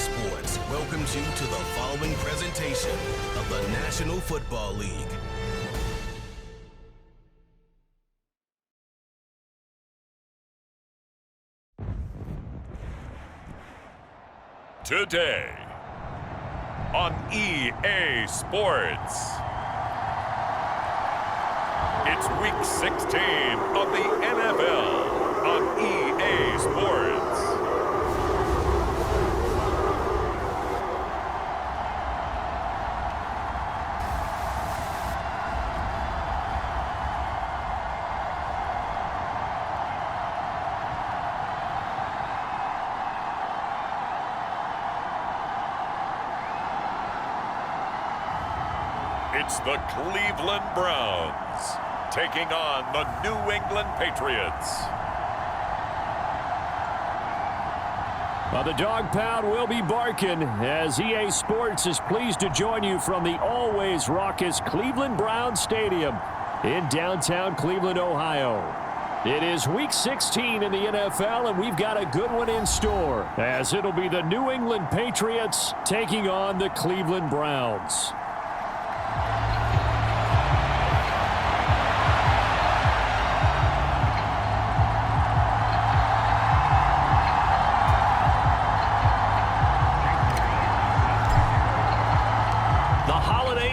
Sports welcomes you to the following presentation of the National Football League. Today on EA Sports, it's Week 16 of the NFL on EA Sports. It's the Cleveland Browns taking on the New England Patriots. Well, the dog pound will be barking as EA Sports is pleased to join you from the always raucous Cleveland Browns Stadium in downtown Cleveland, Ohio. It is Week 16 in the NFL, and we've got a good one in store, as it'll be the New England Patriots taking on the Cleveland Browns.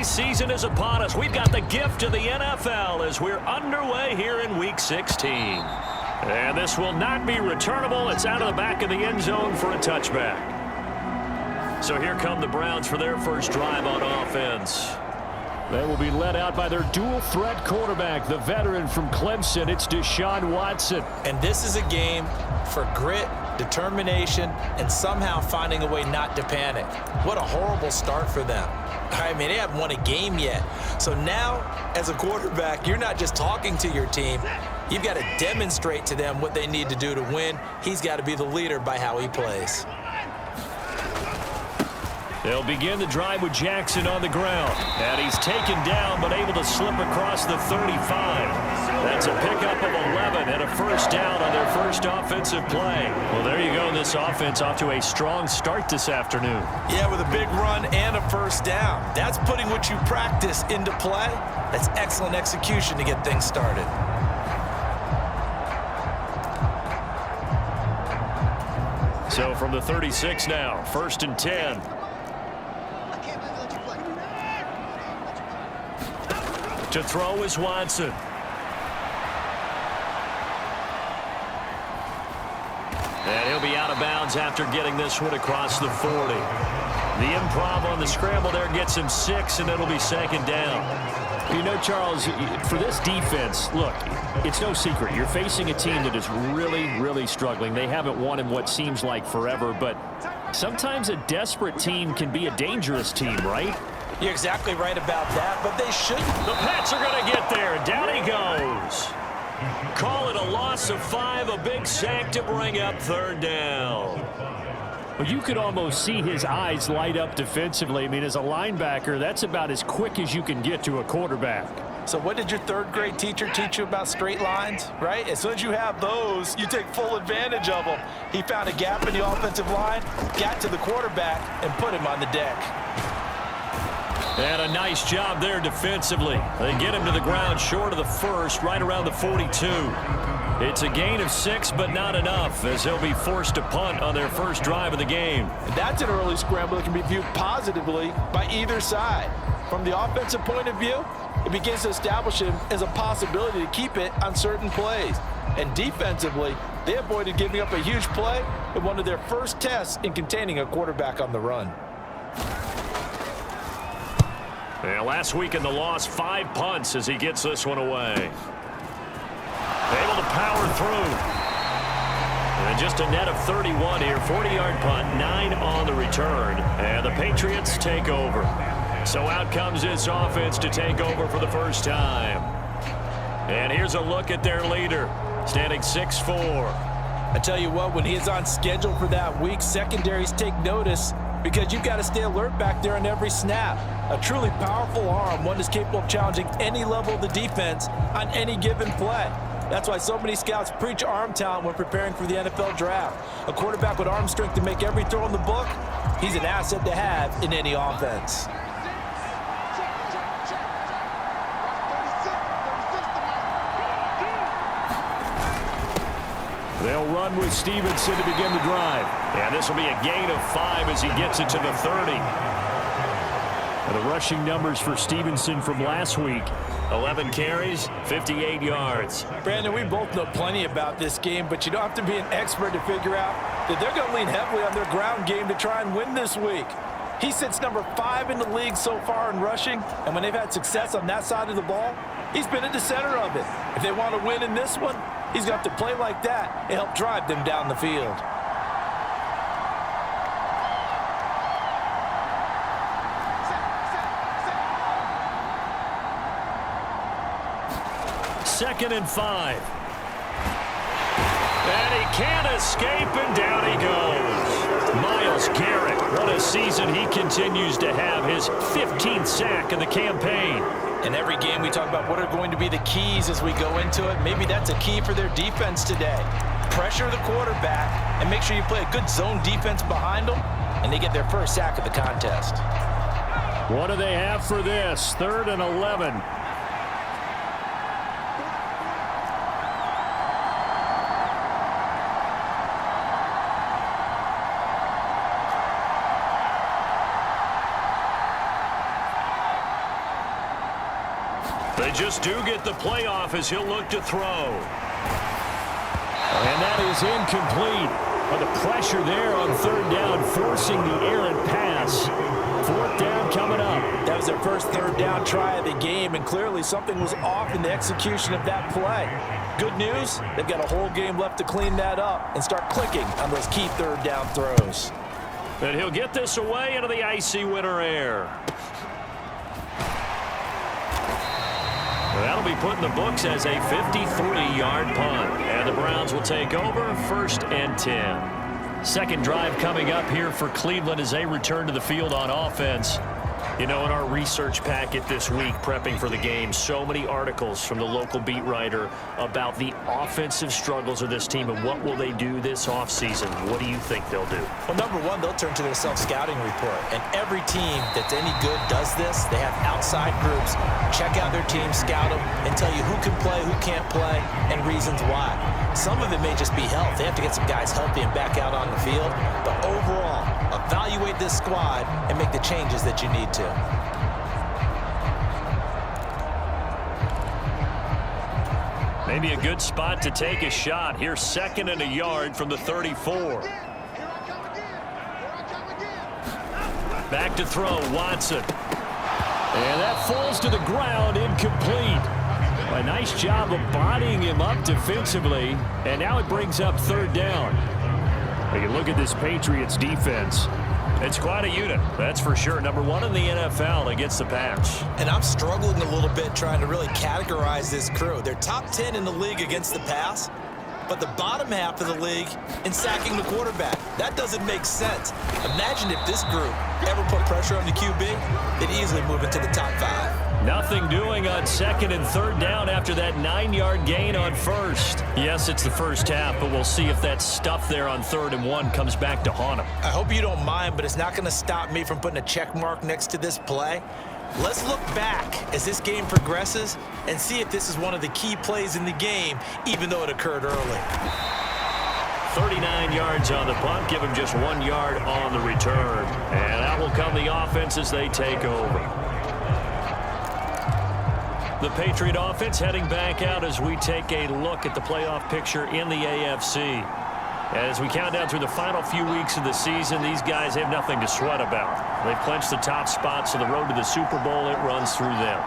Season is upon us. We've got the gift of the NFL as we're underway here in Week 16. And this will not be returnable. It's out of the back of the end zone for a touchback. So here come the Browns for their first drive on offense. They will be led out by their dual-threat quarterback, the veteran from Clemson. It's Deshaun Watson. And this is a game for grit, determination, and somehow finding a way not to panic. What a horrible start for them. I mean, they haven't won a game yet. So now, as a quarterback, you're not just talking to your team. You've got to demonstrate to them what they need to do to win. He's got to be the leader by how he plays. They'll begin the drive with Jackson on the ground. And he's taken down, but able to slip across the 35. That's a pickup of 11 and a first down on their first offensive play. Well, there you go. This offense off to a strong start this afternoon. Yeah, with a big run and a first down. That's putting what you practice into play. That's excellent execution to get things started. So from the 36 now, 1st and 10. To throw is Watson. And he'll be out of bounds after getting this one across the 40. The improv on the scramble there gets him 6, and it'll be 2nd down. You know, Charles, for this defense, look, it's no secret. You're facing a team that is really, really struggling. They haven't won in what seems like forever, but sometimes a desperate team can be a dangerous team, right? You're exactly right about that, but they shouldn't. The Pats are going to get there. Down he goes. Call it a loss of 5, a big sack to bring up 3rd down. Well, you could almost see his eyes light up defensively. I mean, as a linebacker, that's about as quick as you can get to a quarterback. So what did your 3rd grade teacher teach you about straight lines, right? As soon as you have those, you take full advantage of them. He found a gap in the offensive line, got to the quarterback, and put him on the deck. And a nice job there defensively. They get him to the ground short of the first, right around the 42. It's a gain of 6, but not enough, as they'll be forced to punt on their first drive of the game. And that's an early scramble that can be viewed positively by either side. From the offensive point of view, it begins to establish him as a possibility to keep it on certain plays. And defensively, they avoided giving up a huge play in one of their first tests in containing a quarterback on the run. And last week in the loss, 5 punts as he gets this one away. Able to power through. And just a net of 31 here. 40-yard punt, 9 on the return. And the Patriots take over. So out comes this offense to take over for the first time. And here's a look at their leader, standing 6'4". I tell you what, when he is on schedule for that week, secondaries take notice because you've got to stay alert back there on every snap. A truly powerful arm, one that's capable of challenging any level of the defense on any given play. That's why so many scouts preach arm talent when preparing for the NFL draft. A quarterback with arm strength to make every throw in the book, He's an asset to have in any offense. They'll run with Stevenson to begin the drive. And this will be a gain of 5 as he gets it to the 30. And the rushing numbers for Stevenson from last week: 11 carries, 58 yards. Brandon, we both know plenty about this game, but you don't have to be an expert to figure out that they're going to lean heavily on their ground game to try and win this week. He sits number 5 in the league so far in rushing, and when they've had success on that side of the ball, he's been at the center of it. If they want to win in this one, he's going to have to play like that and help drive them down the field. Second and 5. And he can't escape, and down he goes. Myles Garrett, what a season he continues to have, his 15th sack of the campaign. In every game we talk about what are going to be the keys as we go into it. Maybe that's a key for their defense today. Pressure the quarterback and make sure you play a good zone defense behind them, and they get their first sack of the contest. What do they have for this? 3rd and 11. They just do get the playoff as he'll look to throw. And that is incomplete. But the pressure there on 3rd down, forcing the errant pass. 4th down coming up. That was their first 3rd down try of the game, and clearly something was off in the execution of that play. Good news, they've got a whole game left to clean that up and start clicking on those key 3rd down throws. And he'll get this away into the icy winter air. That'll be put in the books as a 53-yard punt. And the Browns will take over 1st and 10. Second drive coming up here for Cleveland as they return to the field on offense. You know, in our research packet this week, prepping for the game, so many articles from the local beat writer about the offensive struggles of this team and what will they do this offseason. What do you think they'll do? Well, number one, they'll turn to their self-scouting report. And every team that's any good does this. They have outside groups. Check out their team, scout them, and tell you who can play, who can't play, and reasons why. Some of it may just be health. They have to get some guys healthy and back out on the field. But overall, evaluate this squad and make the changes that you need to. Maybe a good spot to take a shot. Here's 2nd and a yard from the 34. Back to throw, Watson. And that falls to the ground, incomplete. A nice job of bodying him up defensively. And now it brings up 3rd down. You can look at this Patriots defense. It's quite a unit, that's for sure. Number 1 in the NFL against the pass. And I'm struggling a little bit trying to really categorize this crew. They're top 10 in the league against the pass, but the bottom half of the league in sacking the quarterback. That doesn't make sense. Imagine if this group ever put pressure on the QB, they'd easily move into the top 5. Nothing doing on 2nd and 3rd down after that 9-yard gain on 1st. Yes, it's the first half, but we'll see if that stuff there on 3rd and 1 comes back to haunt him. I hope you don't mind, but it's not going to stop me from putting a check mark next to this play. Let's look back as this game progresses and see if this is one of the key plays in the game, even though it occurred early. 39 yards on the punt, give him just 1 yard on the return. And that will come the offense as they take over. The Patriot offense heading back out as we take a look at the playoff picture in the AFC. As we count down through the final few weeks of the season, these guys have nothing to sweat about. They've clinched the top spots, so the road to the Super Bowl, it runs through them.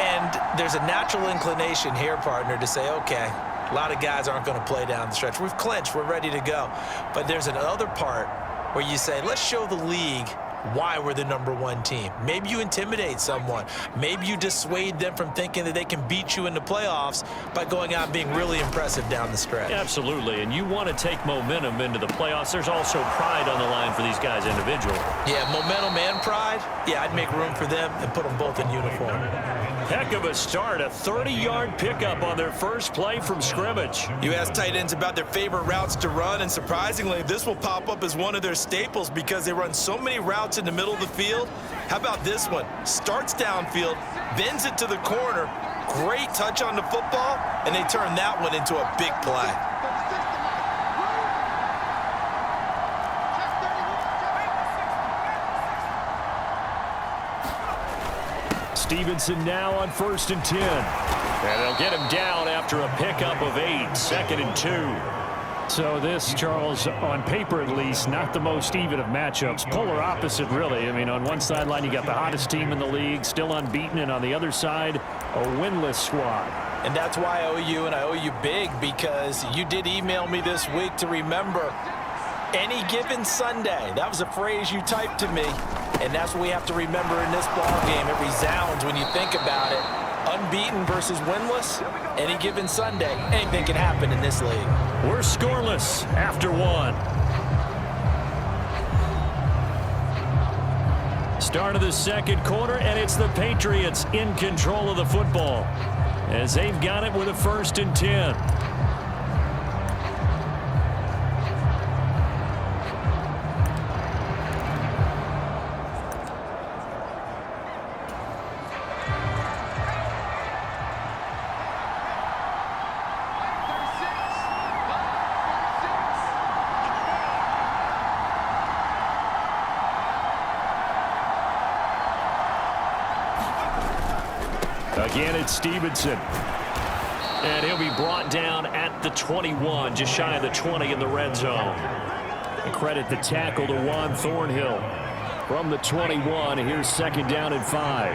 And there's a natural inclination here, partner, to say, okay, a lot of guys aren't going to play down the stretch. We've clinched. We're ready to go. But there's another part where you say, let's show the league why we're the #1 team. Maybe you intimidate someone. Maybe you dissuade them from thinking that they can beat you in the playoffs by going out and being really impressive down the stretch. Absolutely, and you want to take momentum into the playoffs. There's also pride on the line for these guys individually. Yeah, momentum and pride. Yeah, I'd make room for them and put them both in uniform. Heck of a start, a 30-yard pickup on their first play from scrimmage. You ask tight ends about their favorite routes to run, and surprisingly, this will pop up as one of their staples because they run so many routes in the middle of the field. How about this one? Starts downfield, bends it to the corner, great touch on the football, and they turn that one into a big play. Stevenson now on 1st and 10. And they'll get him down after a pickup of 8, 2nd and 2. So this, Charles, on paper at least, not the most even of matchups. Polar opposite, really. I mean, on one sideline, you got the hottest team in the league, still unbeaten, and on the other side, a winless squad. And that's why I owe you, and I owe you big, because you did email me this week to remember any given Sunday. That was a phrase you typed to me, and that's what we have to remember in this ball game. It resounds when you think about it. Unbeaten versus winless, any given Sunday, anything can happen in this league. We're scoreless after 1. Start of the second quarter, and it's the Patriots in control of the football as they've got it with a 1st and 10. Again, it's Stevenson. And he'll be brought down at the 21, just shy of the 20 in the red zone. And credit the tackle to Juan Thornhill. From the 21, here's 2nd down and 5.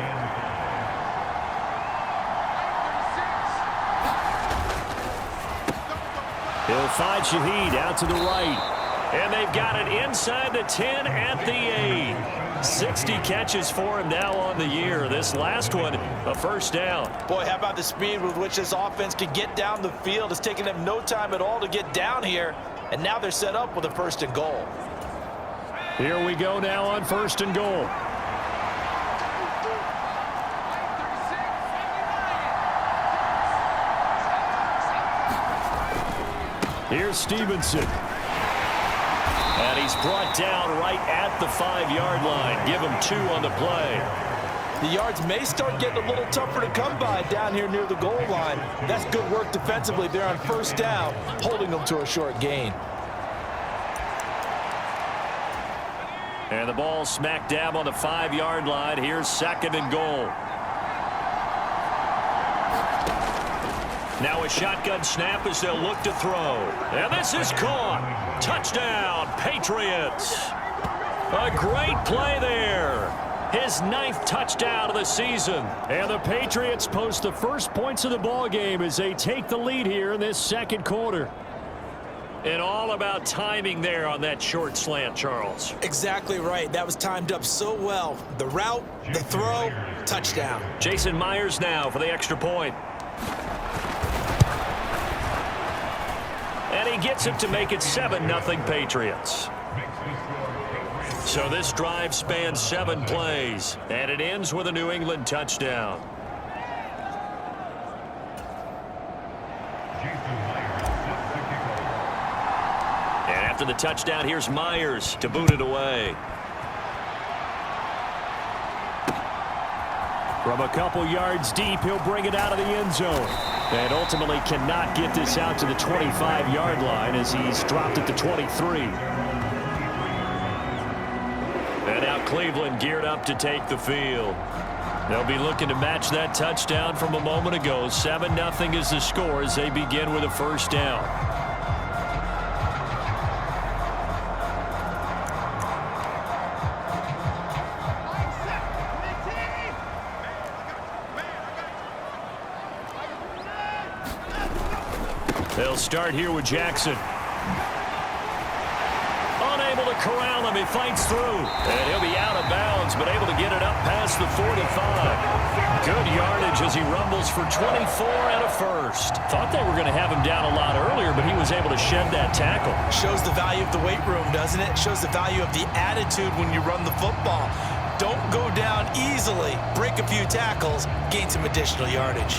He'll find Shaheed out to the right. And they've got it inside the 10 at the 8. 60 catches for him now on the year. This last one, a 1st down. Boy, how about the speed with which this offense can get down the field? It's taken them no time at all to get down here, and now they're set up with a 1st and goal. Here we go now on 1st and goal. Here's Stevenson. And he's brought down right at the 5-yard line. Give him 2 on the play. The yards may start getting a little tougher to come by down here near the goal line. That's good work defensively there on 1st down, holding them to a short gain. And the ball smack dab on the 5-yard line. Here's 2nd and goal. Now a shotgun snap as they'll look to throw. And this is caught. Touchdown, Patriots. A great play there. His 9th touchdown of the season. And the Patriots post the first points of the ball game as they take the lead here in this 2nd quarter. And all about timing there on that short slant, Charles. Exactly right. That was timed up so well. The route, the throw, touchdown. Jason Myers now for the extra point. And he gets it to make it 7-0 Patriots. So this drive spans 7 plays, and it ends with a New England touchdown. And after the touchdown, here's Myers to boot it away. From a couple yards deep, he'll bring it out of the end zone. And ultimately cannot get this out to the 25-yard line as he's dropped it to 23. And now Cleveland geared up to take the field. They'll be looking to match that touchdown from a moment ago. 7-0 is the score as they begin with a 1st down. They'll start here with Jackson. Unable to corral him. He fights through. And he'll be out of bounds, but able to get it up past the 45. Good yardage as he rumbles for 24 and a first. Thought they were going to have him down a lot earlier, but he was able to shed that tackle. Shows the value of the weight room, doesn't it? Shows the value of the attitude when you run the football. Don't go down easily. Break a few tackles, gain some additional yardage.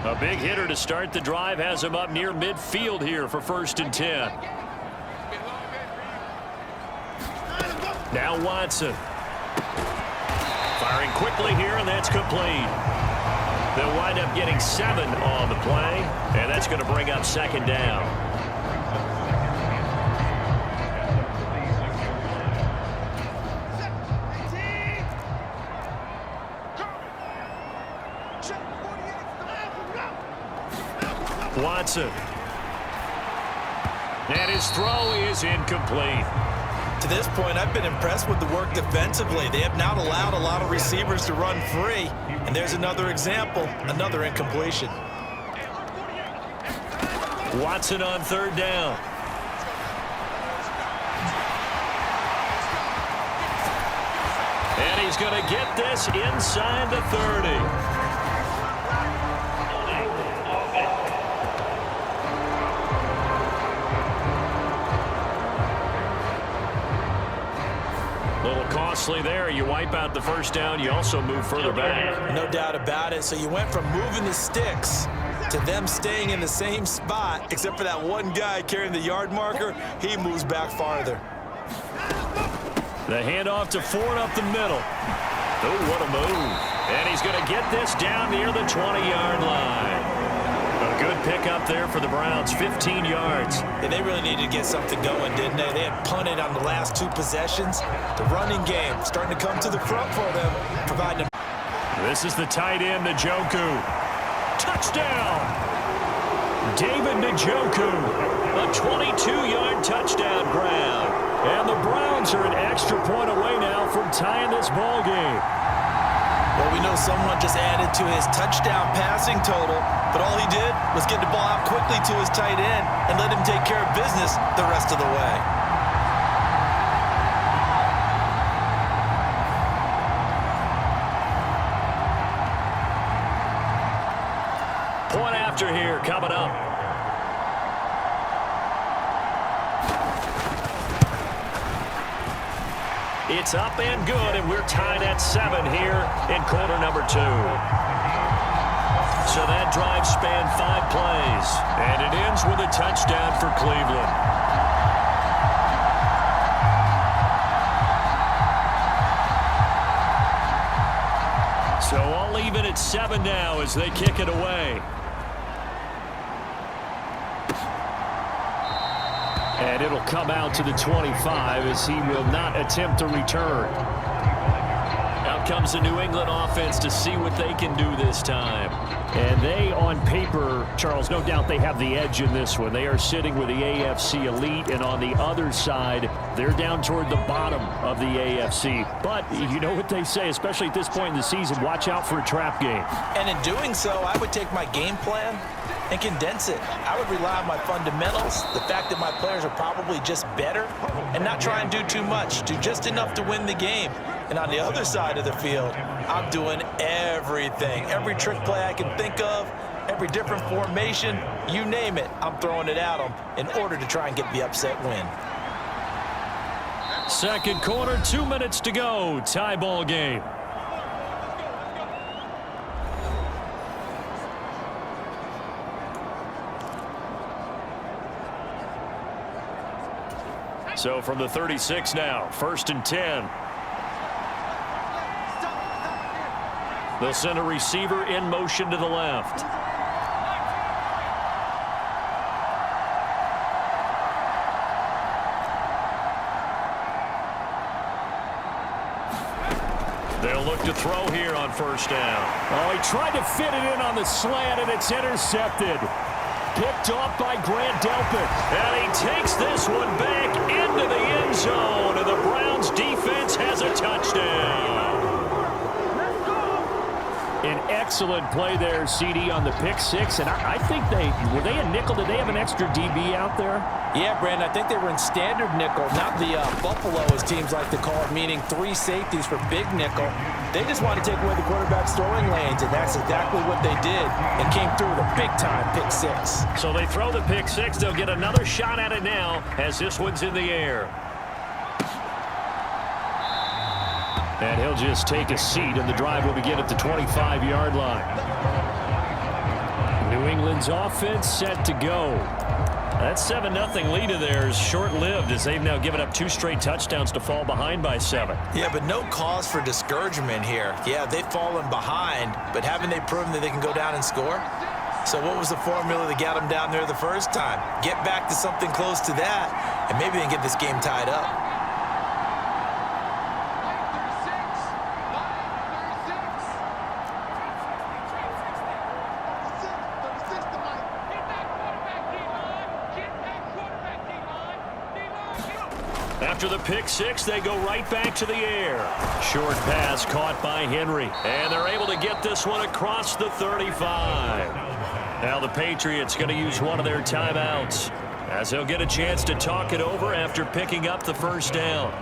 A big hitter to start the drive has him up near midfield here for 1st and 10. Now Watson. Firing quickly here, and that's complete. They'll wind up getting 7 on the play, and that's going to bring up 2nd down. Watson. And his throw is incomplete. To this point, I've been impressed with the work defensively. They have not allowed a lot of receivers to run free. And there's another example, another incompletion. Watson on 3rd down. And he's going to get this inside the 30. Costly there. You wipe out the 1st down. You also move further back. No doubt about it. So you went from moving the sticks to them staying in the same spot, except for that one guy carrying the yard marker. He moves back farther. The handoff to Ford up the middle. Oh, what a move. And he's going to get this down near the 20-yard line. A good pickup there for the Browns, 15 yards. And they really needed to get something going, didn't they? They had punted on the last 2 possessions. The running game starting to come to the front for them, providing them. This is the tight end, Njoku. Touchdown! David Njoku, a 22-yard touchdown grab. And the Browns are an extra point away now from tying this ball game. Well, we know someone just added to his touchdown passing total, but all he did was get the ball out quickly to his tight end and let him take care of business the rest of the way. Point after here coming up. It's up and good, and we're tied at 7 here in quarter number 2. So that drive spanned 5 plays, and it ends with a touchdown for Cleveland. So all even at 7 now as they kick it away. And it'll come out to the 25 as he will not attempt to return. Out comes the New England offense to see what they can do this time. And they, on paper, Charles, no doubt they have the edge in this one. They are sitting with the AFC elite, and on the other side, they're down toward the bottom of the AFC. But you know what they say, especially at this point in the season, watch out for a trap game. And in doing so, I would take my game plan and condense it. I would rely on my fundamentals, the fact that my players are probably just better, and not try and do too much, do just enough to win the game. And on the other side of the field, I'm doing everything. Every trick play I can think of, every different formation, you name it, I'm throwing it at them in order to try and get the upset win. Second quarter, 2 minutes to go. Tie ball game. So from the 36 now, 1st and 10. They'll send a receiver in motion to the left. They'll look to throw here on 1st down. Oh, he tried to fit it in on the slant, and it's intercepted. Picked off by Grant Delpit. And he takes this one back into the end zone, and the Browns defense has a touchdown. An excellent play there, CD, on the pick six. And I think were they a nickel? Did they have an extra DB out there? Yeah, Brandon, I think they were in standard nickel, not the Buffalo, as teams like to call it, meaning 3 safeties for big nickel. They just want to take away the quarterback's throwing lanes, and that's exactly what they did, and came through with a big-time pick six. So they throw the pick six. They'll get another shot at it now as this one's in the air. And he'll just take a seat, and the drive will begin at the 25-yard line. New England's offense set to go. That 7-0 lead of theirs short-lived as they've now given up 2 straight touchdowns to fall behind by 7. Yeah, but no cause for discouragement here. Yeah, they've fallen behind, but haven't they proven that they can go down and score? So what was the formula that got them down there the first time? Get back to something close to that, and maybe they can get this game tied up. After the pick six, they go right back to the air. Short pass caught by Henry. And they're able to get this one across the 35. Now the Patriots going to use one of their timeouts as they'll get a chance to talk it over after picking up the first down.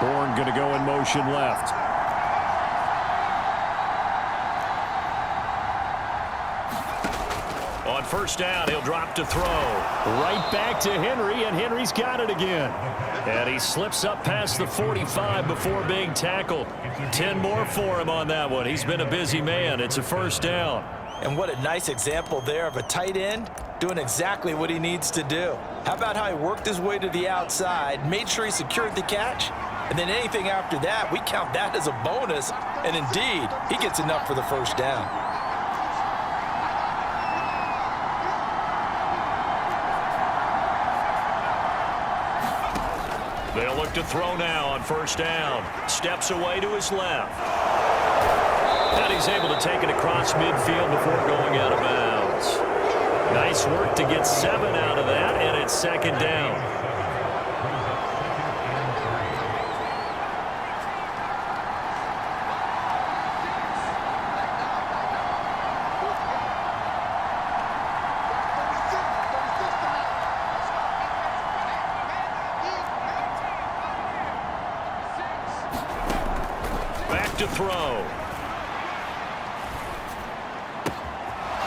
Bourne going to go in motion left. On first down, he'll drop to throw. Right back to Henry, and Henry's got it again. And he slips up past the 45 before being tackled. 10 more for him on that one. He's been a busy man. It's a first down. And what a nice example there of a tight end doing exactly what he needs to do. How about how he worked his way to the outside, made sure he secured the catch, and then anything after that, we count that as a bonus. And indeed, he gets enough for the first down. They'll look to throw now on first down. Steps away to his left. And he's able to take it across midfield before going out of bounds. Nice work to get 7 out of that, and it's second down. To throw.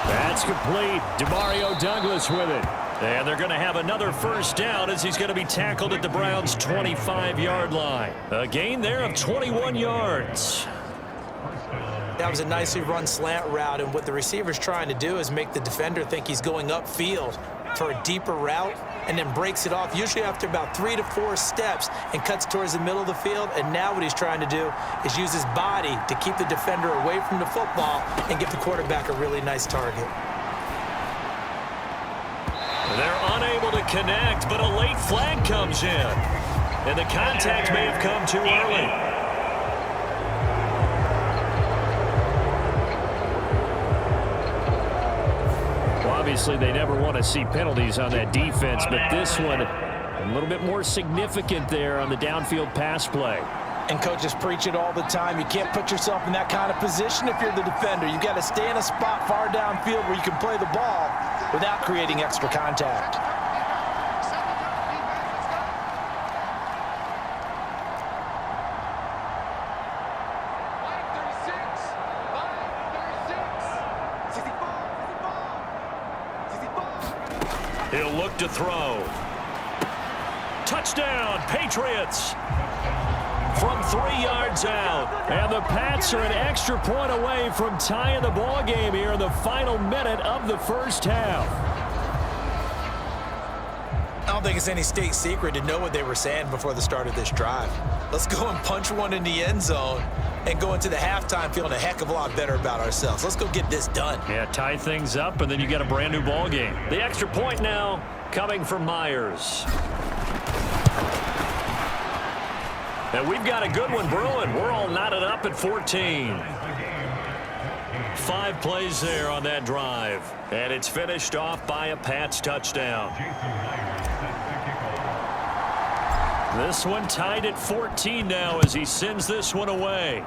That's complete. Demario Douglas with it. And they're going to have another first down as he's going to be tackled at the Browns' 25-yard line. A gain there of 21 yards. That was a nicely run slant route, and what the receiver's trying to do is make the defender think he's going upfield for a deeper route, and then breaks it off, usually after about 3 to 4 steps, and cuts towards the middle of the field. And now what he's trying to do is use his body to keep the defender away from the football and give the quarterback a really nice target. They're unable to connect, but a late flag comes in. And the contact may have come too early. Obviously, they never want to see penalties on that defense, but this one a little bit more significant there on the downfield pass play. And coaches preach it all the time. You can't put yourself in that kind of position if you're the defender. You've got to stay in a spot far downfield where you can play the ball without creating extra contact. He'll look to throw. Touchdown, Patriots! From 3 yards out. And the Pats are an extra point away from tying the ball game here in the final minute of the first half. Now, don't think it's any state secret to know what they were saying before the start of this drive. Let's go and punch one in the end zone and go into the halftime feeling a heck of a lot better about ourselves. Let's go get this done. Yeah, tie things up, and then you get a brand new ball game. The extra point now coming from Myers. And we've got a good one brewing. We're all knotted up at 14. 5 plays there on that drive. And it's finished off by a Pats touchdown. This one tied at 14 now as he sends this one away.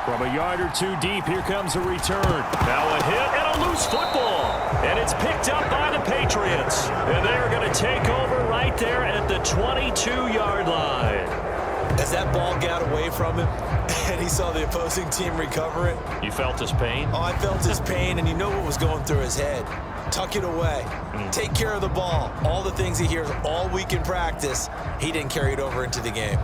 From a yard or two deep, here comes a return. Now a hit and a loose football. And it's picked up by the Patriots. And they're going to take over right there at the 22-yard line. As that ball got away from him and he saw the opposing team recover it. You felt his pain? Oh, I felt his pain, and you know what was going through his head. Tuck it away. Take care of the ball. All the things he hears all week in practice, he didn't carry it over into the game.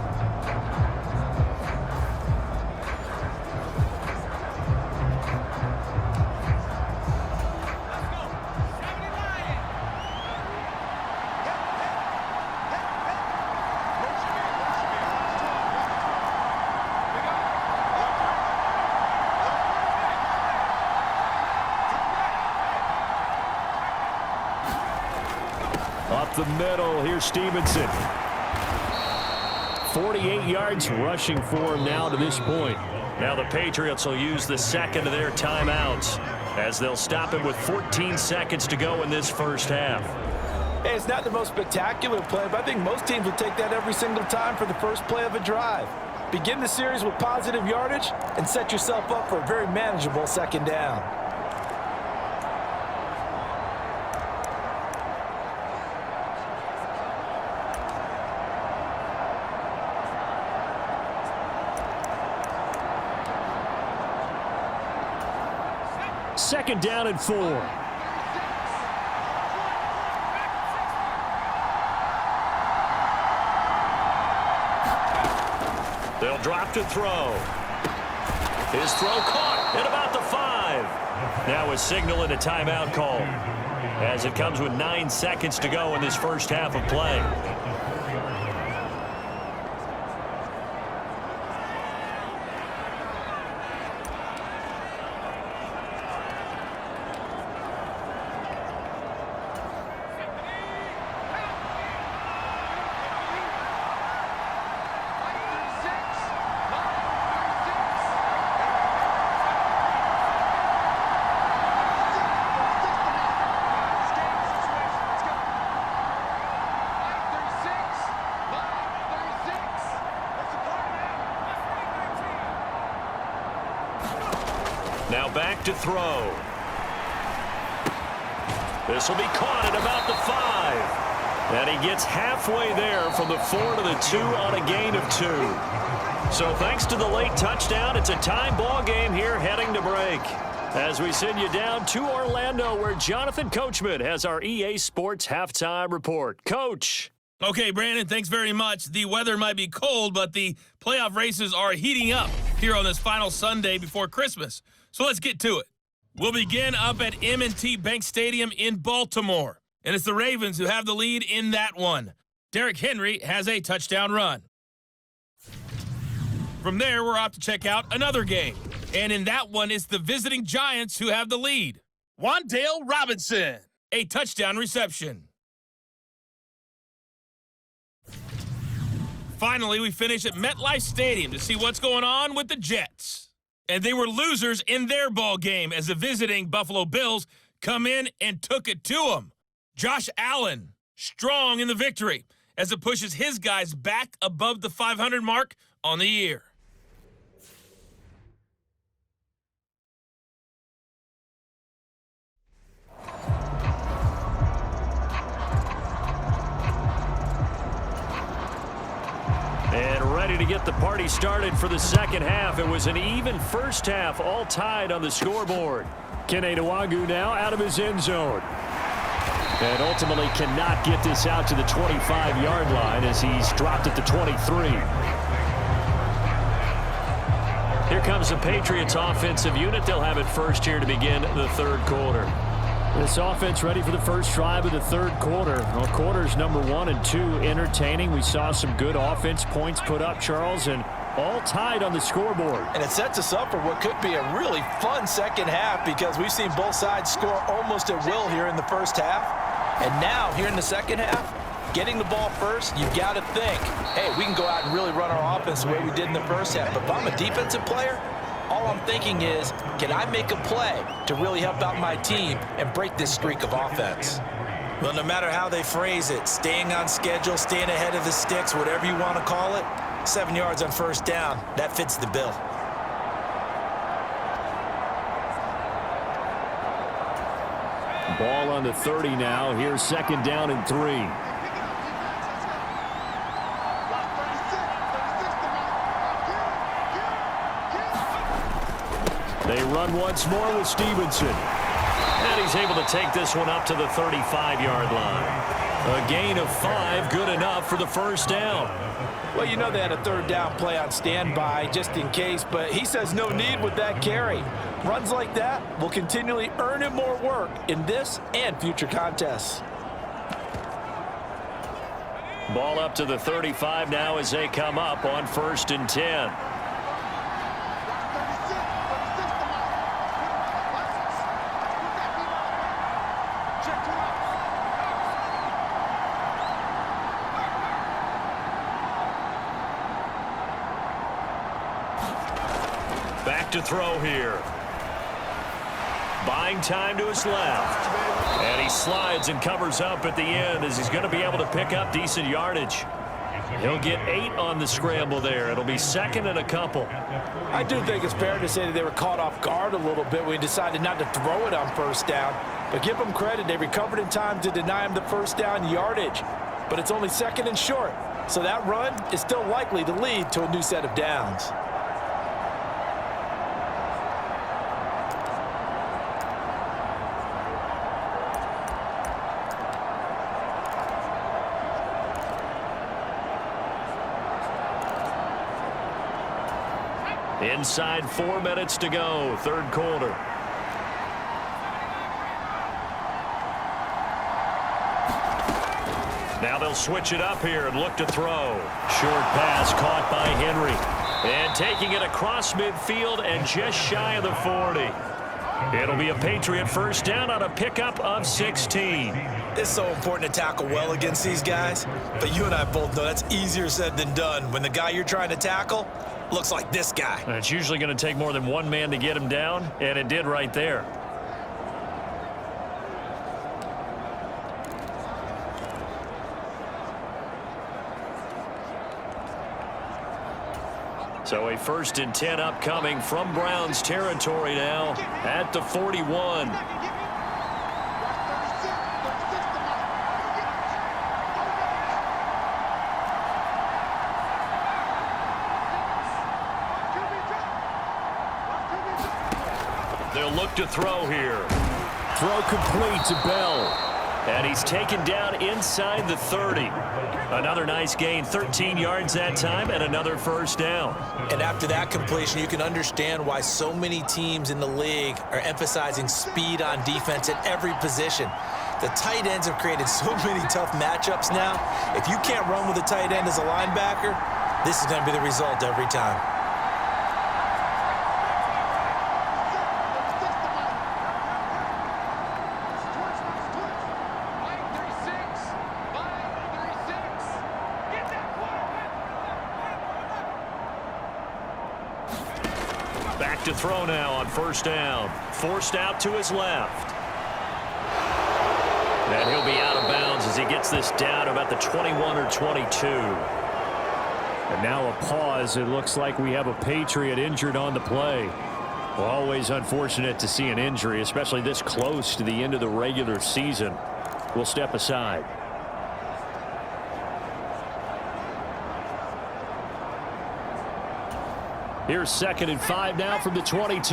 Up the middle, here's Stevenson. 48 yards rushing for him now to this point. Now the Patriots will use the second of their timeouts as they'll stop him with 14 seconds to go in this first half. Hey, it's not the most spectacular play, but I think most teams will take that every single time for the first play of a drive. Begin the series with positive yardage and set yourself up for a very manageable second down. Second down and 4. They'll drop to throw. His throw caught at about the 5. Now a signal and a timeout call as it comes with 9 seconds to go in this first half of play. Now back to throw. This will be caught at about the 5. And he gets halfway there from the 4 to the 2 on a gain of 2. So thanks to the late touchdown, it's a tie ball game here heading to break. As we send you down to Orlando, where Jonathan Coachman has our EA Sports halftime report. Coach. Okay, Brandon, thanks very much. The weather might be cold, but the playoff races are heating up here on this final Sunday before Christmas. So let's get to it. We'll begin up at M&T Bank Stadium in Baltimore. And it's the Ravens who have the lead in that one. Derrick Henry has a touchdown run. From there, we're off to check out another game. And in that one, it's the visiting Giants who have the lead. Wan'Dale Robinson, a touchdown reception. Finally, we finish at MetLife Stadium to see what's going on with the Jets. And they were losers in their ball game as the visiting Buffalo Bills come in and took it to them. Josh Allen, strong in the victory as it pushes his guys back above the 500 mark on the year. And ready to get the party started for the second half. It was an even first half, all tied on the scoreboard. Kene Nwangwu now out of his end zone. And ultimately cannot get this out to the 25-yard line as he's dropped at the 23. Here comes the Patriots offensive unit. They'll have it first here to begin the third quarter. This offense ready for the first drive of the third quarter. Well, quarters number 1 and 2 entertaining. We saw some good offense points put up, Charles, and all tied on the scoreboard. And it sets us up for what could be a really fun second half because we've seen both sides score almost at will here in the first half. And now, here in the second half, getting the ball first, you've got to think, hey, we can go out and really run our offense the way we did in the first half. But if I'm a defensive player, all I'm thinking is, can I make a play to really help out my team and break this streak of offense? Well, no matter how they phrase it, staying on schedule, staying ahead of the sticks, whatever you want to call it, 7 yards on first down, that fits the bill. Ball on the 30 now. Here's second down and 3. They run once more with Stevenson. And he's able to take this one up to the 35-yard line. A gain of 5, good enough for the first down. Well, you know they had a third down play on standby just in case, but he says no need with that carry. Runs like that will continually earn him more work in this and future contests. Ball up to the 35 now as they come up on 1st and 10. Back to throw here. Buying time to his left. And he slides and covers up at the end as he's going to be able to pick up decent yardage. He'll get 8 on the scramble there. It'll be second and a couple. I do think it's fair to say that they were caught off guard a little bit when he decided not to throw it on first down. But give them credit. They recovered in time to deny him the first down yardage. But it's only second and short. So that run is still likely to lead to a new set of downs. Inside 4 minutes to go, third quarter. Now they'll switch it up here and look to throw. Short pass caught by Henry. And taking it across midfield and just shy of the 40. It'll be a Patriot first down on a pickup of 16. It's so important to tackle well against these guys, but you and I both know that's easier said than done when the guy you're trying to tackle looks like this guy. It's usually going to take more than one man to get him down, and it did right there. So a 1st and 10 upcoming from Browns territory now at the 41. They'll look to throw here. Throw complete to Bell. And he's taken down inside the 30. Another nice gain, 13 yards that time, and another first down. And after that completion, you can understand why so many teams in the league are emphasizing speed on defense at every position. The tight ends have created so many tough matchups now. If you can't run with a tight end as a linebacker, this is going to be the result every time. Back to throw now on first down. Forced out to his left. And he'll be out of bounds as he gets this down about the 21 or 22. And now a pause. It looks like we have a Patriot injured on the play. Well, always unfortunate to see an injury, especially this close to the end of the regular season. We'll step aside. Here's 2nd and 5 now from the 22.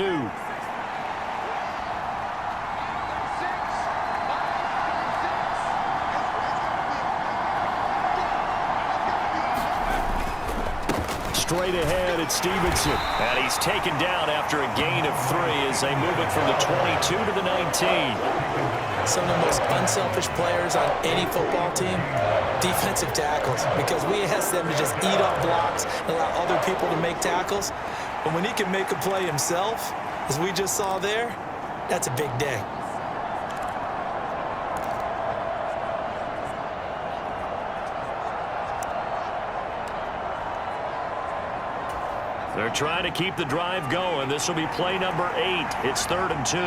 Straight ahead at Stevenson. And he's taken down after a gain of 3 as they move it from the 22 to the 19. some of the most unselfish players on any football team? Defensive tackles, because we ask them to just eat up blocks and allow other people to make tackles. But when he can make a play himself, as we just saw there, that's a big day. They're trying to keep the drive going. This will be play number 8. It's 3rd and 2.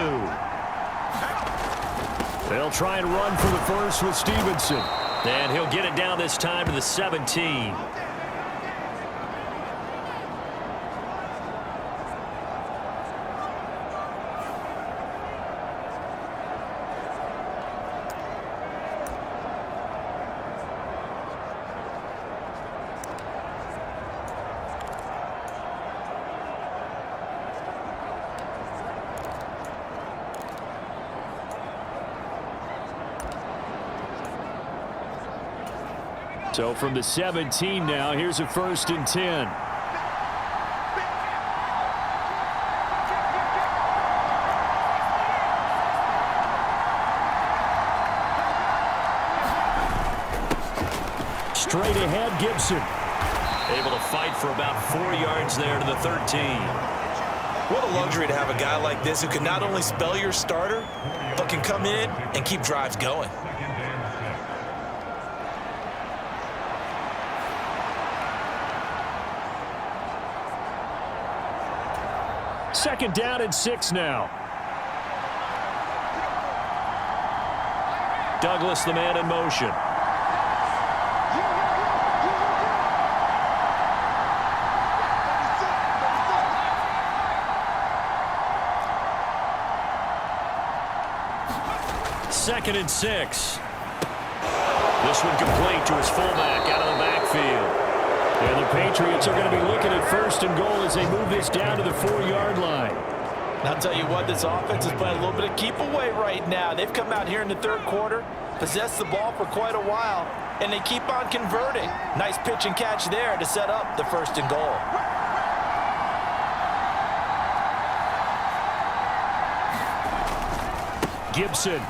They'll try and run for the first with Stevenson. And he'll get it down this time to the 17. So from the 17 now, here's a 1st and 10. Straight ahead, Gibson. Able to fight for about 4 yards there to the 13. What a luxury to have a guy like this who can not only spell your starter, but can come in and keep drives going. Second down and 6 now. Douglas, the man in motion. Second and 6. This one complete to his fullback out of the backfield. And the Patriots are going to be looking at 1st and goal as they move this down to the 4-yard line. And I'll tell you what, this offense is playing a little bit of keep away right now. They've come out here in the 3rd quarter, possessed the ball for quite a while, and they keep on converting. Nice pitch and catch there to set up the 1st and goal. Gibson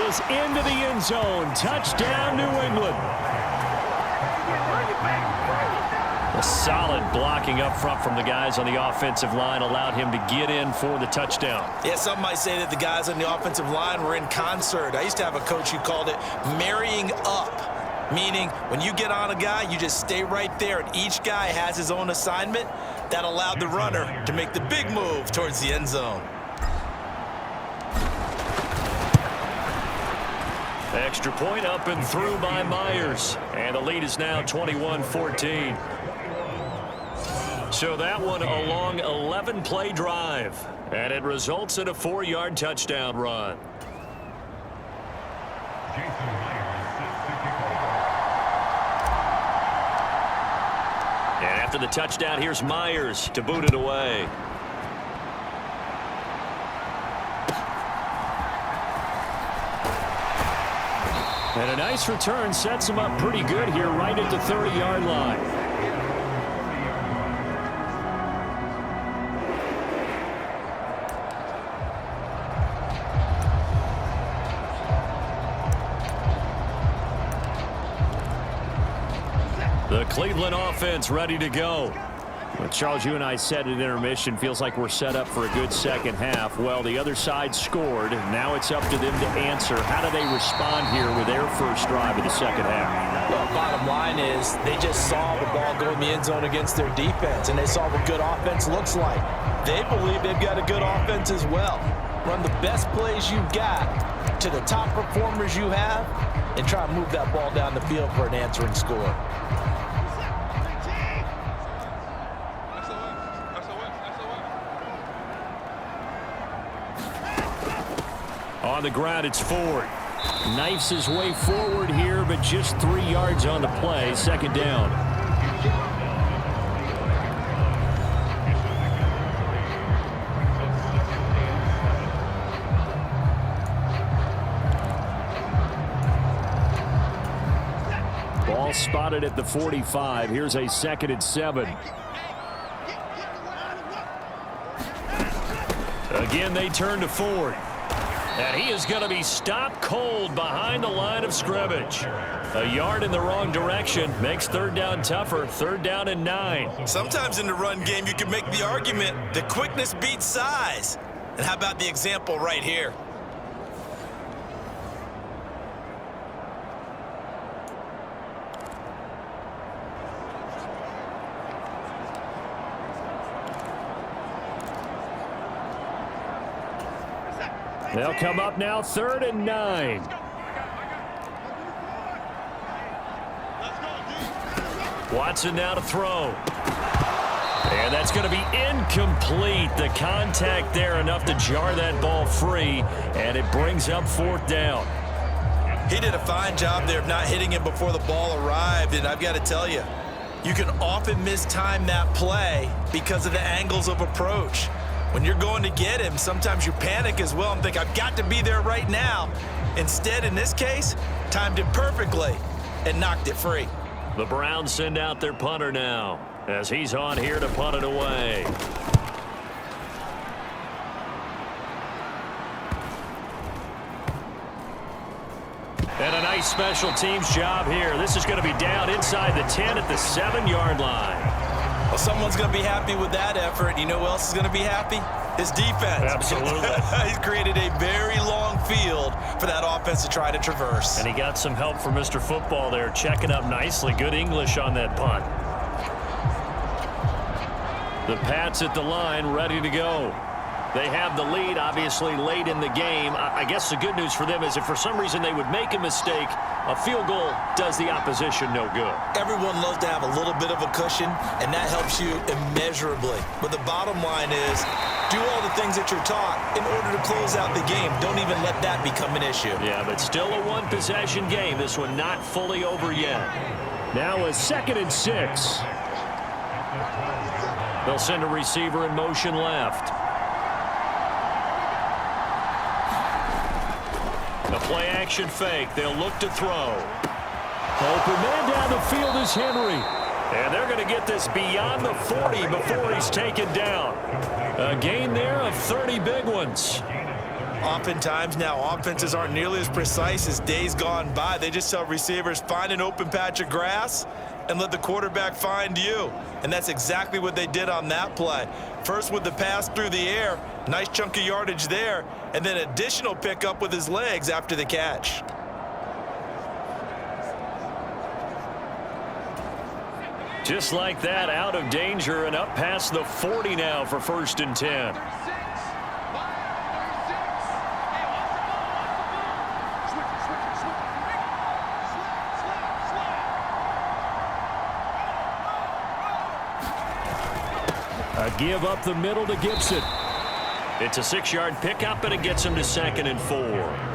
is into the end zone. Touchdown, New England. A solid blocking up front from the guys on the offensive line allowed him to get in for the touchdown. Yeah, some might say that the guys on the offensive line were in concert. I used to have a coach who called it marrying up, meaning when you get on a guy, you just stay right there, and each guy has his own assignment. That allowed the runner to make the big move towards the end zone. Extra point up and through by Myers. And the lead is now 21-14. So that one a long 11-play drive. And it results in a 4-yard touchdown run. And after the touchdown, here's Myers to boot it away. And a nice return sets him up pretty good here right at the 30-yard line. The Cleveland offense ready to go. Well, Charles, you and I said at intermission, feels like we're set up for a good second half. Well, the other side scored. Now it's up to them to answer. How do they respond here with their first drive of the second half? Well, bottom line is they just saw the ball go in the end zone against their defense, and they saw what good offense looks like. They believe they've got a good offense as well. Run the best plays you've got to the top performers you have, and try and move that ball down the field for an answering score. On the ground, it's Ford. Knifes his way forward here, but just 3 yards on the play. Second down. Ball spotted at the 45. Here's a 2nd and 7. Again, they turn to Ford. And he is going to be stopped cold behind the line of scrimmage. A yard in the wrong direction makes third down tougher. Third down and 9. Sometimes in the run game, you can make the argument that quickness beats size. And how about the example right here? They'll come up now, third and 9. Watson now to throw. And that's going to be incomplete. The contact there enough to jar that ball free, and it brings up fourth down. He did a fine job there of not hitting him before the ball arrived, and I've got to tell you, you can often mistime that play because of the angles of approach. When you're going to get him, sometimes you panic as well and think, I've got to be there right now. Instead, in this case, timed it perfectly and knocked it free. The Browns send out their punter now as he's on here to punt it away. And a nice special teams job here. This is going to be down inside the 10 at the 7-yard line. Well, someone's going to be happy with that effort. You know who else is going to be happy? His defense. Absolutely. He's created a very long field for that offense to try to traverse. And he got some help from Mr. Football there, checking up nicely. Good English on that punt. The Pats at the line, ready to go. They have the lead, obviously, late in the game. I guess the good news for them is if for some reason they would make a mistake, a field goal does the opposition no good. Everyone loves to have a little bit of a cushion, and that helps you immeasurably. But the bottom line is, do all the things that you're taught in order to close out the game. Don't even let that become an issue. Yeah, but still a one-possession game. This one not fully over yet. Now a 2nd and 6. They'll send a receiver in motion left. The play-action fake. They'll look to throw. Open man down the field is Henry. And they're going to get this beyond the 40 before he's taken down. A gain there of 30 big ones. Oftentimes now, offenses aren't nearly as precise as days gone by. They just tell receivers, find an open patch of grass and let the quarterback find you. And that's exactly what they did on that play. First with the pass through the air, nice chunk of yardage there, and then additional pickup with his legs after the catch. Just like that, out of danger and up past the 40 now for 1st and 10. A give up the middle to Gibson. It's a 6-yard pickup, and it gets him to 2nd and 4.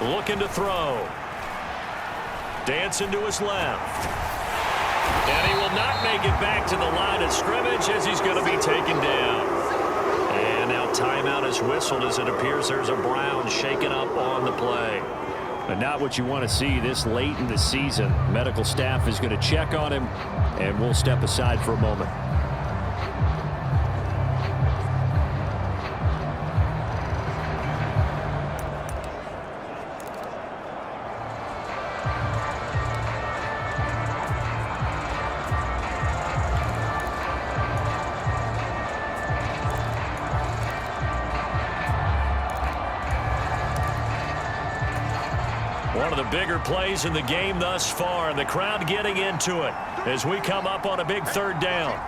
Looking to throw. Dancing to his left. And he will not make it back to the line of scrimmage as he's going to be taken down. And now timeout is whistled as it appears there's a Brown shaken up on the play. But not what you want to see this late in the season. Medical staff is going to check on him, and we'll step aside for a moment. One of the bigger plays in the game thus far, and the crowd getting into it as we come up on a big 3rd down.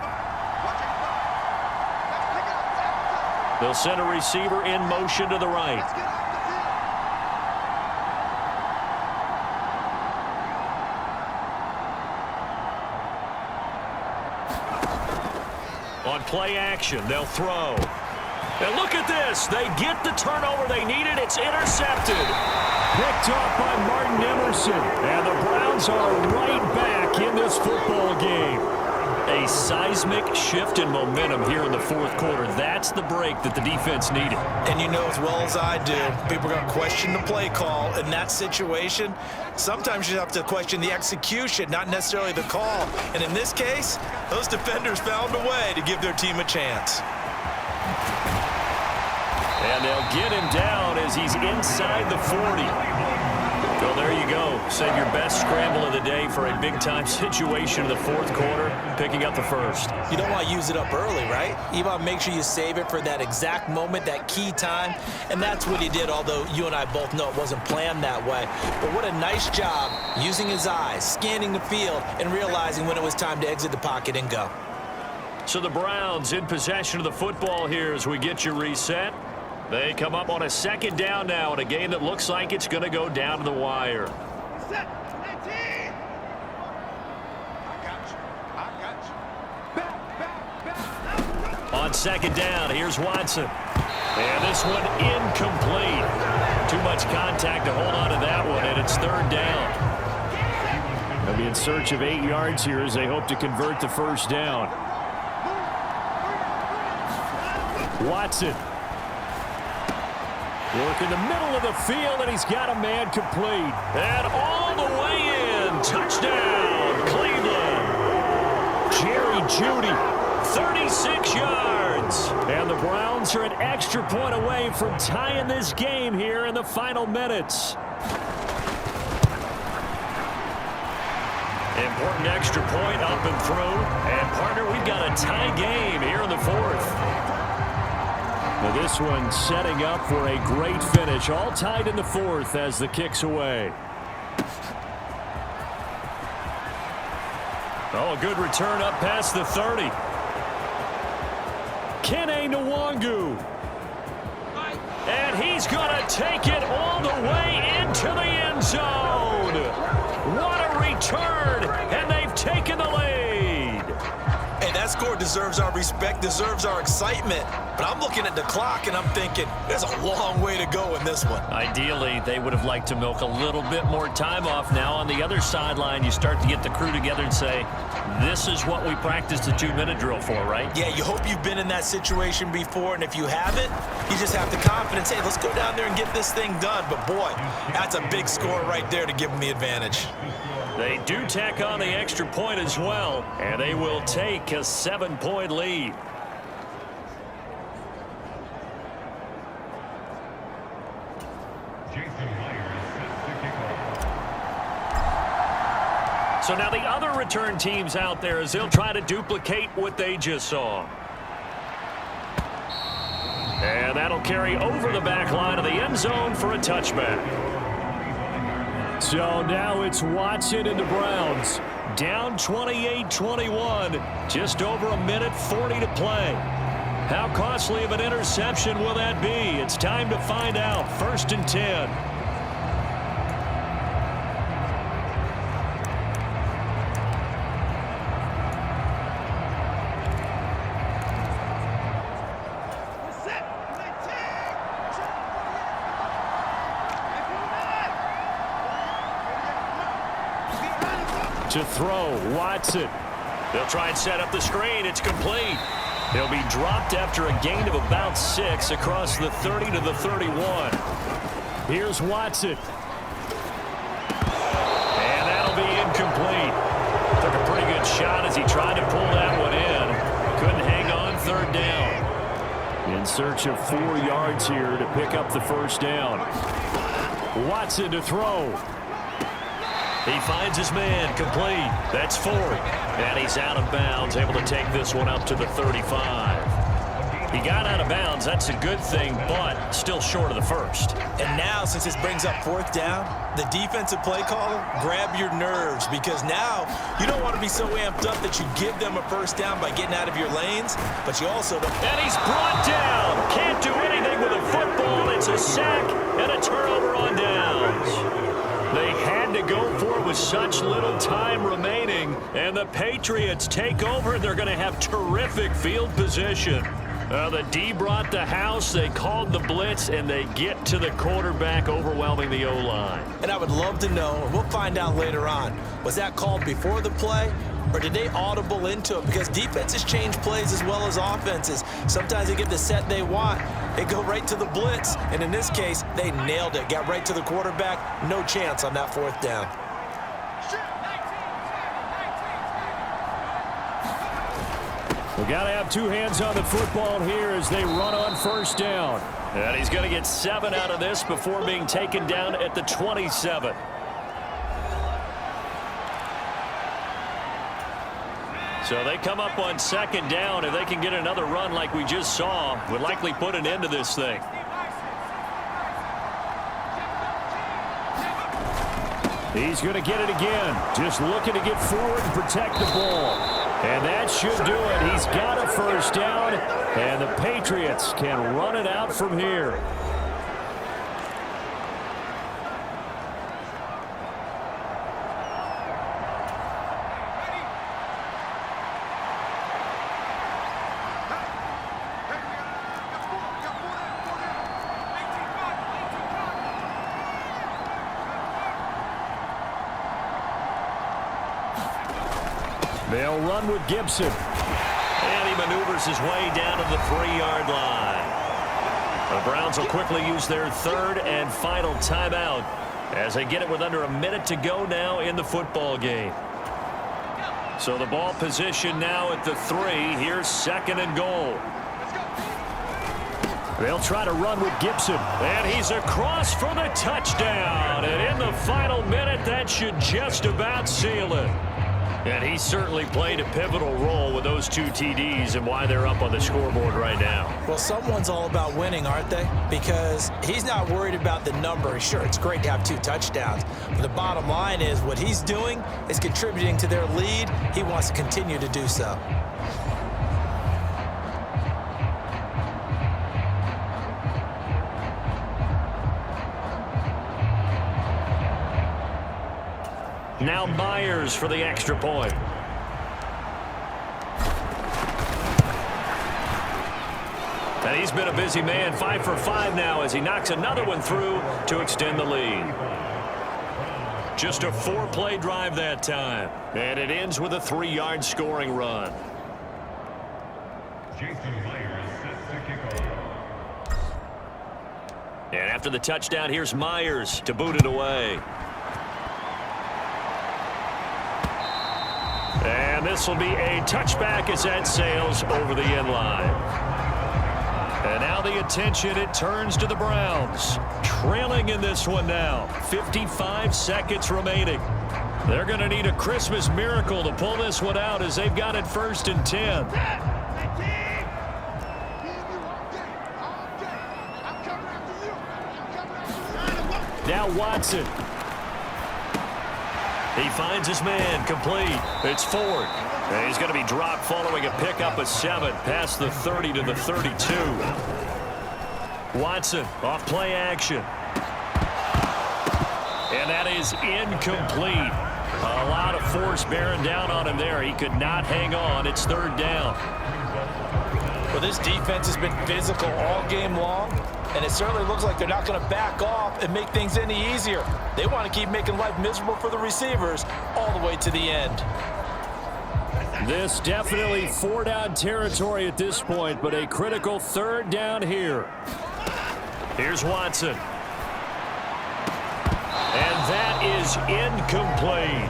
They'll send a receiver in motion to the right. On play action, they'll throw. And look at this. They get the turnover they needed. It's intercepted. Picked off by Martin Emerson. And the Browns are right back in this football game. A seismic shift in momentum here in the fourth quarter. That's the break that the defense needed. And you know as well as I do, people are going to question the play call in that situation. Sometimes you have to question the execution, not necessarily the call. And in this case, those defenders found a way to give their team a chance. And they'll get him down as he's inside the 40. Well, there you go. Save your best scramble of the day for a big-time situation in the fourth quarter, picking up the first. You don't want to use it up early, right? You want to make sure you save it for that exact moment, that key time. And that's what he did, although you and I both know it wasn't planned that way. But what a nice job using his eyes, scanning the field, and realizing when it was time to exit the pocket and go. So the Browns in possession of the football here as we get you reset. They come up on a second down now in a game that looks like it's going to go down to the wire. On second down, here's Watson. And this one incomplete. Too much contact to hold on to that one, and it's third down. They'll be in search of 8 yards here as they hope to convert the first down. Watson. Work in the middle of the field, and he's got a man complete. And all the way in. Touchdown, Cleveland. Jerry Jeudy, 36 yards. And the Browns are an extra point away from tying this game here in the final minutes. Important extra point up and through. And, partner, we've got a tie game here in the fourth. Now this one setting up for a great finish. All tied in the fourth as the kick's away. Oh, a good return up past the 30. Kene Nwangu. And he's going to take it all the way into the end zone. What a return, and they've taken the lead. Hey, that score deserves our respect, deserves our excitement. But I'm looking at the clock, and I'm thinking, there's a long way to go in this one. Ideally, they would have liked to milk a little bit more time off. Now on the other sideline, you start to get the crew together and say, this is what we practiced the 2-minute drill for, right? Yeah, you hope you've been in that situation before, and if you haven't, you just have the confidence, hey, let's go down there and get this thing done. But, boy, that's a big score right there to give them the advantage. They do tack on the extra point as well, and they will take a 7-point lead. So now the other return teams out there as they'll try to duplicate what they just saw. And that'll carry over the back line of the end zone for a touchback. So now it's Watson and the Browns. Down 28-21. Just over a minute 40 to play. How costly of an interception will that be? It's time to find out. 1st and 10. To throw, Watson. They'll try and set up the screen. It's complete. He'll be dropped after a gain of about 6 across the 30 to the 31. Here's Watson. And that'll be incomplete. Took a pretty good shot as he tried to pull that one in. Couldn't hang on 3rd down. In search of 4 yards here to pick up the first down. Watson to throw. He finds his man complete. That's 4. And he's out of bounds, able to take this one up to the 35. He got out of bounds. That's a good thing, but still short of the first. And now, since this brings up 4th down, the defensive play caller, grab your nerves, because now you don't want to be so amped up that you give them a first down by getting out of your lanes, but you also don't. And he's brought down. Can't do anything with a football. It's a sack and a turnover on downs. They had to go for it with such little time remaining, And the Patriots take over. They're going to have terrific field position. The D brought the house. They called the blitz, and they get to the quarterback, overwhelming the O-line. And I would love to know, and we'll find out later on, was that called before the play, or did they audible into it? Because defenses change plays as well as offenses. Sometimes they get the set they want. They go right to the blitz, and in this case, they nailed it. Got right to the quarterback. No chance on that fourth down. We got to have two hands on the football here as they run on first down. And he's going to get 7 out of this before being taken down at the 27. So they come up on second down. If they can get another run like we just saw, would likely put an end to this thing. He's going to get it again. Just looking to get forward and protect the ball. And that should do it. He's got a first down, and the Patriots can run it out from here. They'll run with Gibson. And he maneuvers his way down to the 3-yard line. The Browns will quickly use their third and final timeout as they get it with under a minute to go now in the football game. So the ball position now at the 3. Here's second and goal. They'll try to run with Gibson. And he's across for the touchdown. And in the final minute, that should just about seal it. And he certainly played a pivotal role with those 2 TDs and why they're up on the scoreboard right now. Well, someone's all about winning, aren't they? Because he's not worried about the number. Sure, it's great to have 2 touchdowns. But the bottom line is what he's doing is contributing to their lead. He wants to continue to do so. Now Myers for the extra point. And he's been a busy man, 5 for 5 now as he knocks another one through to extend the lead. Just a 4-play drive that time. And it ends with a 3-yard scoring run. And after the touchdown, here's Myers to boot it away. And this will be a touchback as that sails over the end line. And now the attention, it turns to the Browns. Trailing in this one now. 55 seconds remaining. They're going to need a Christmas miracle to pull this one out as they've got it 1st and 10. Now Watson. He finds his man, complete. It's Ford. And he's going to be dropped following a pickup of 7 past the 30 to the 32. Watson off play action. And that is incomplete. A lot of force bearing down on him there. He could not hang on. It's 3rd down. Well, this defense has been physical all game long, and it certainly looks like they're not going to back off and make things any easier. They want to keep making life miserable for the receivers all the way to the end. This definitely 4-down territory at this point, but a critical 3rd down here. Here's Watson. And that is incomplete.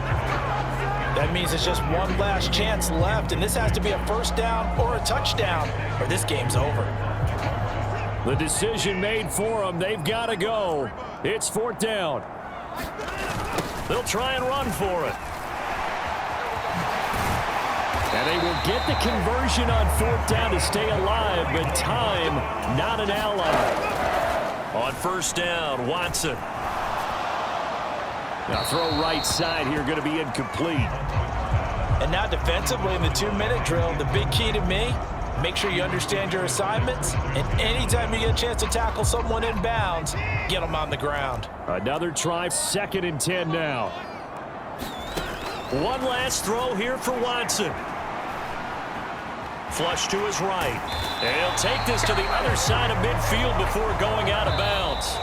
That means it's just one last chance left, and this has to be a 1st down or a touchdown, or this game's over. The decision made for them. They've got to go. It's 4th down. They'll try and run for it. And they will get the conversion on 4th down to stay alive, but time not an ally. On 1st down, Watson. Now throw right side here, going to be incomplete. And now defensively in the 2-minute drill, the big key to me, make sure you understand your assignments, and anytime you get a chance to tackle someone in bounds, get them on the ground. Another try, 2nd and 10 now. One last throw here for Watson. Flush to his right. And he'll take this to the other side of midfield before going out of bounds.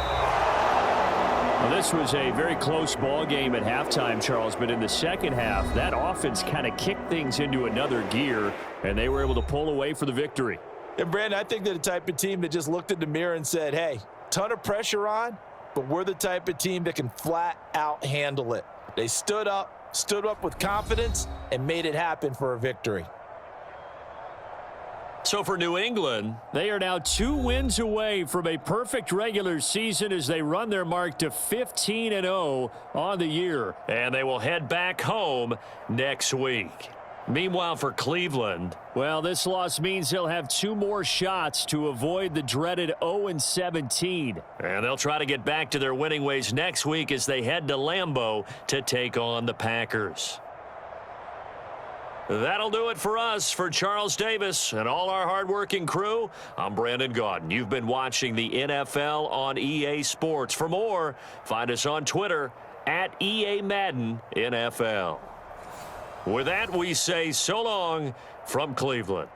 Well, this was a very close ball game at halftime, Charles, but in the second half, that offense kind of kicked things into another gear, and they were able to pull away for the victory. And, Brandon, I think they're the type of team that just looked in the mirror and said, hey, ton of pressure on, but we're the type of team that can flat out handle it. They stood up with confidence, and made it happen for a victory. So for New England, they are now 2 wins away from a perfect regular season as they run their mark to 15-0 on the year. and they will head back home next week. Meanwhile, for Cleveland, Well, this loss means they'll have 2 more shots to avoid the dreaded 0-17. and they'll try to get back to their winning ways next week as they head to Lambeau to take on the Packers. That'll do it for us. For Charles Davis and all our hardworking crew, I'm Brandon Gaudin. You've been watching the NFL on EA Sports. For more, find us on Twitter at EA Madden NFL. With that, we say so long from Cleveland.